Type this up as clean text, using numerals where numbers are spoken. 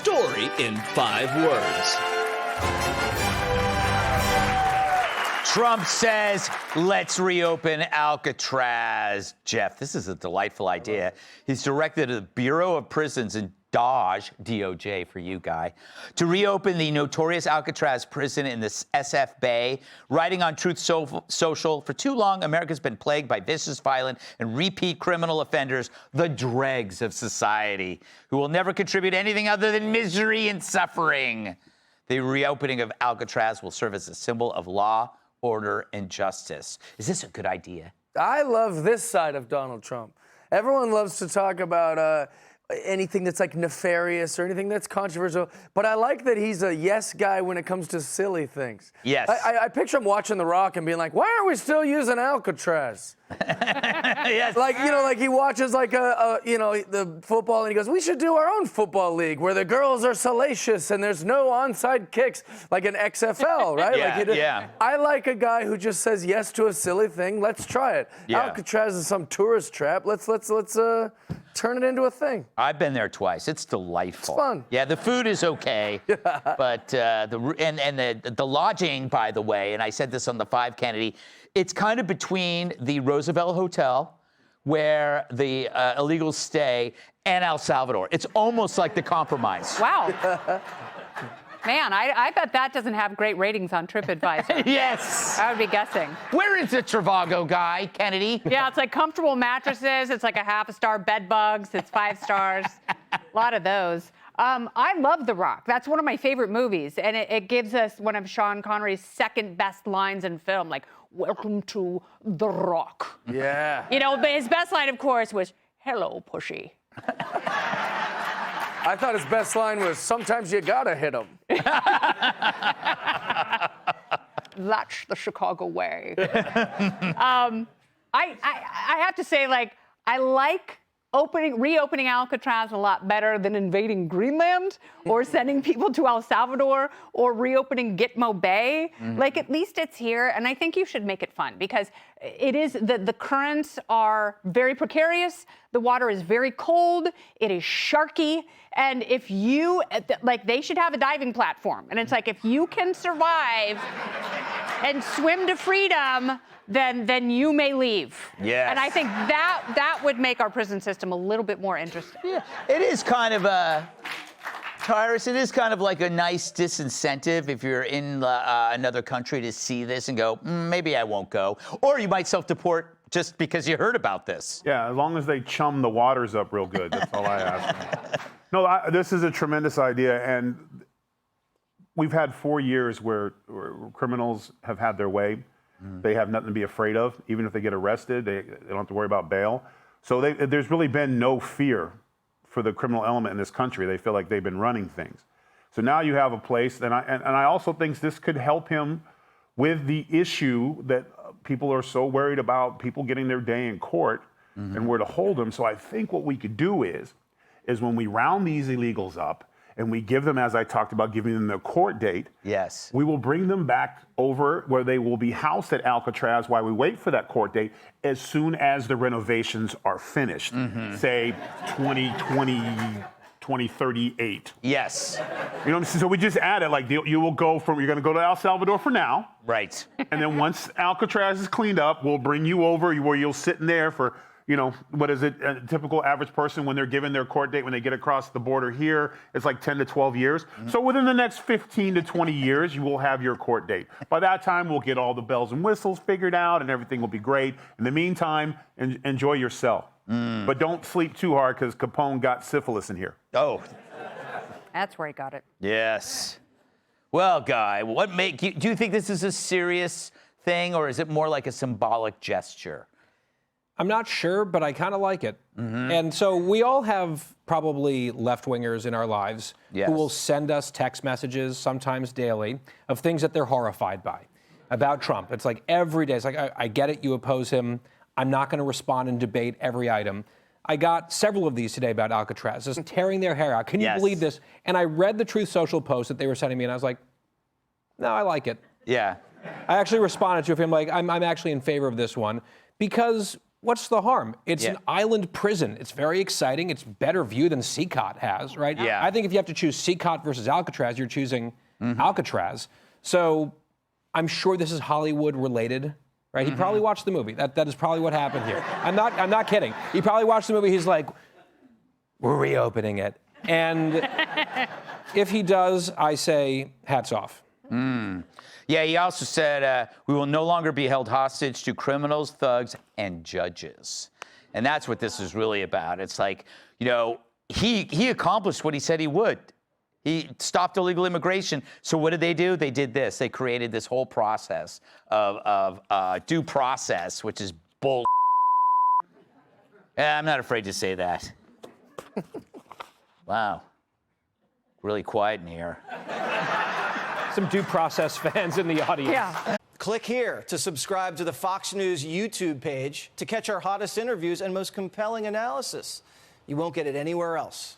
story in 5 words. Trump says, let's reopen Alcatraz. Jeff, this is a delightful idea. He's directed the Bureau of Prisons and DOJ for you, Guy, to reopen the notorious Alcatraz prison in the SF Bay. Writing on Truth Social, for too long, America's been plagued by vicious, violent, and repeat criminal offenders, the dregs of society, who will never contribute anything other than misery and suffering. The reopening of Alcatraz will serve as a symbol of law, order, and justice. Is this a good idea? I love this side of Donald Trump. Everyone loves to talk about anything that's like nefarious or anything that's controversial, but I like that he's a yes guy when it comes to silly things. Yes. I picture him watching The Rock and being like, why aren't we still using Alcatraz? Yes. Like, like he watches like the football and he goes, we should do our own football league where the girls are salacious and there's no onside kicks, like an XFL, right? Yeah. I like a guy who just says yes to a silly thing. Let's try it. Yeah. Alcatraz is some tourist trap. Let's turn it into a thing. I've been there twice. It's delightful. It's fun. Yeah, the food is okay, but the lodging, by the way, and I said this on the 5 Kennedy, it's kind of between the Roosevelt Hotel, where the illegals stay, and El Salvador. It's almost like the compromise. Wow. Man, I bet that doesn't have great ratings on TripAdvisor. Yes. I would be guessing. Where is the Trivago, Guy, Kennedy? Yeah, it's like comfortable mattresses. It's like a half-a-star bed bugs. It's 5 stars. A lot of those. I love The Rock. That's one of my favorite movies. And it gives us one of Sean Connery's second best lines in film, like, welcome to The Rock. Yeah. But his best line, of course, was, hello, pushy. I thought his best line was, sometimes you gotta hit him. That's the Chicago way. I have to say, I like reopening Alcatraz a lot better than invading Greenland or sending people to El Salvador or reopening Gitmo Bay. At least it's here, and I think you should make it fun because it is the currents are very precarious. The water is very cold. It is sharky, and if you they should have a diving platform, and it's like if you can survive and swim to freedom, then you may leave. Yes. And I think that would make our prison system a little bit more interesting. Yeah, it is kind of Tyrus, it is kind of like a nice disincentive if you're in another country to see this and go, maybe I won't go. Or you might self-deport just because you heard about this. Yeah, as long as they chum the waters up real good. That's all I ask. No, this is a tremendous idea. And we've had 4 years where criminals have had their way. They have nothing to be afraid of. Even if they get arrested, they don't have to worry about bail. So there's really been no fear for the criminal element in this country. They feel like they've been running things. So now you have a place, and I also think this could help him with the issue that people are so worried about people getting their day in court and where to hold them. So I think what we could do is when we round these illegals up, and we give them, as I talked about, giving them their court date. Yes. We will bring them back over where they will be housed at Alcatraz while we wait for that court date as soon as the renovations are finished. Say 2038. Yes. You know what I'm saying? So we just added, you will go you're going to go to El Salvador for now. Right. And then once Alcatraz is cleaned up, we'll bring you over where you'll sit in there for, what is it? A typical average person when they're given their court date, when they get across the border here, it's like 10 to 12 years. So within the next 15 to 20 years, you will have your court date. By that time, we'll get all the bells and whistles figured out and everything will be great. In the meantime, enjoy yourself. But don't sleep too hard because Capone got syphilis in here. Oh. That's where he got it. Yes. Well, Guy, do you think this is a serious thing or is it more like a symbolic gesture? I'm not sure, but I kind of like it. And so we all have probably left-wingers in our lives who will send us text messages, sometimes daily, of things that they're horrified by about Trump. It's like every day. It's like, I get it, you oppose him. I'm not going to respond and debate every item. I got several of these today about Alcatraz, just tearing their hair out. Can you believe this? And I read the Truth Social post that they were sending me, and I was like, no, I like it. Yeah. I actually responded to him like, I'm actually in favor of this one because what's the harm? It's Yeah. an island prison. It's very exciting. It's better view than CCOT has, right? Yeah. I think if you have to choose CCOT versus Alcatraz, you're choosing Alcatraz. So I'm sure this is Hollywood related, right? He probably watched the movie. That is probably what happened here. I'm not kidding. He probably watched the movie. He's like, we're reopening it. And if he does, I say hats off. Yeah, he also said, we will no longer be held hostage to criminals, thugs, and judges. And that's what this is really about. It's like, you know, he accomplished what he said he would. He stopped illegal immigration. So what did they do? They did this. They created this whole process of due process, which is bull. I'm not afraid to say that. Wow. Really quiet in here. Some due process fans in the audience. Yeah. Click here to subscribe to the Fox News YouTube page to catch our hottest interviews and most compelling analysis. You won't get it anywhere else.